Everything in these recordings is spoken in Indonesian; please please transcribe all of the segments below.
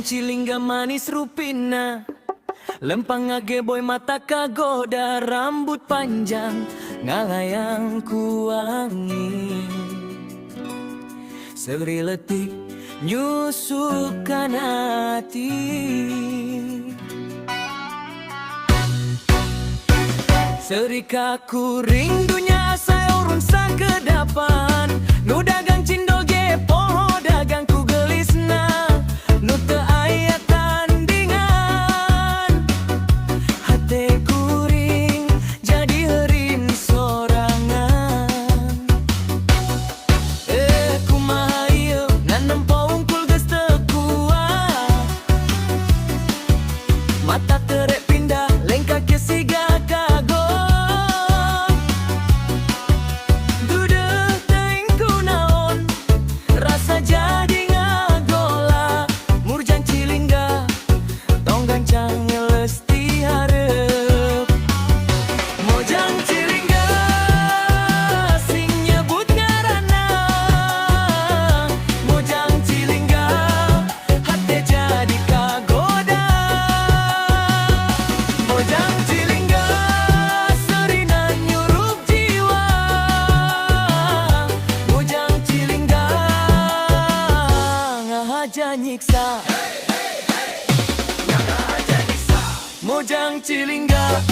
Mojang cilingga manis rupina, lempang ngage boy mata kagoda, rambut panjang ngalayang kuangi. Seri letik nyusukan hati. Seri kakuring dunya asa urun sakedapan, nu dagang cindol ge poho dagang ku gelisna, nu teu aya tandingan. Hate kuring jadi heurin sorangan. Kumaha ieu nanempo ungkul geus teu kuat, mata terek pindah lengkak ke siga kagok. Nyiksa, Mojang cilingga,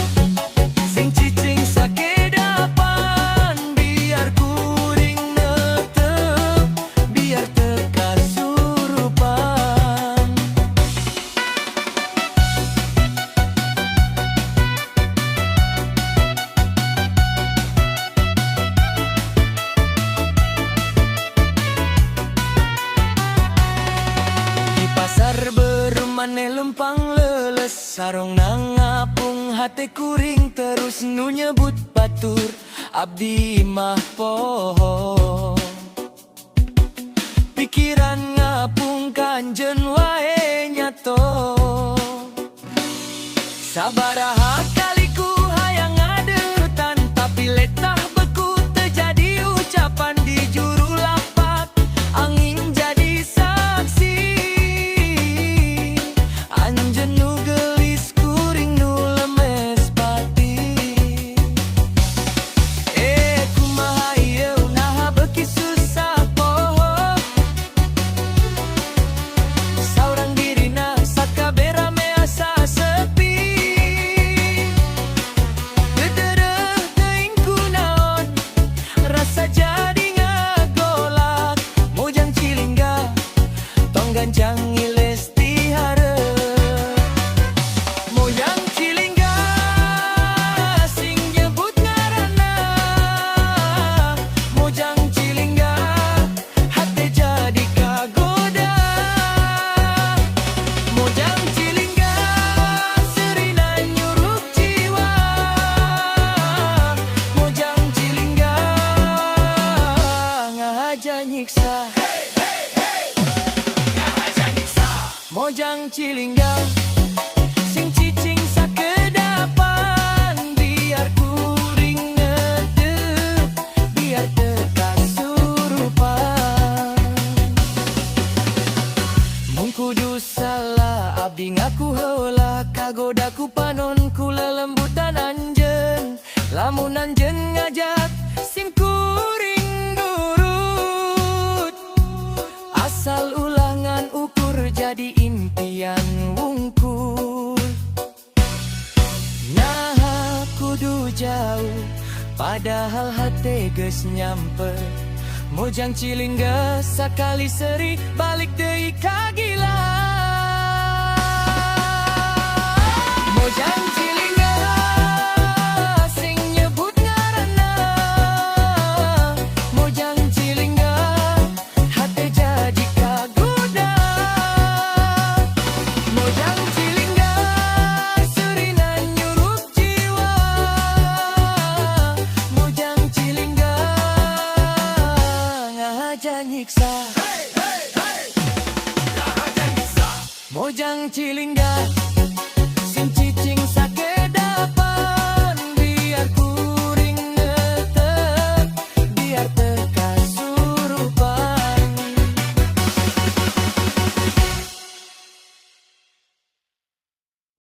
sing cicing sakedapan, biar kuring netep, biar teu kasurupan. Pasar berumane lempang leles, sarong nangapung hate kuring terus nu nyebut batur, abdi mah poho. Pikiran ngapung kanjen wae nyato, sabaraha kali ku hayang ngadeutan, tapi letah beku terjadi ucapan di juru lapak, angin jadi saksi. Anjeun nu gelis kuring nu lemes pati. Kumaha ieu naha beuki susah poho, saurang dirina sakabeh rame asa sepi. Teu deureuh teuing kunaon, rasa jadi ngagolak. Mojang cilingga tong gancang ngiles ti hareup. Mojang cilingga sing nyebut ngaranna, mojang cilingga hate jadi kagoda. Mojang cilingga serina nyurup jiwa, mojang cilingga ngahaja nyiksa. Mojang cilingga sing cicing sakedapan, biar kuring netep, biar teu kasurupan. Mun kudu salah abdi ngaku heula, kagoda ku panon ku lelembutan anjeun. Lamun anjeun ngajak sim kuring nurut, asal ulangan ukur jadi impian wungkul. Nah kudu jauh padahal hate geus nyampe. Mojang cilingga sakali seri balik deui ka gila. Mojang cilingga sing nyebut ngaranna, mojang cilingga hate jadi kagoda. Mojang cilingga serina nyurup jiwa, mojang cilingga ngahaja nyiksa. Mojang cilingga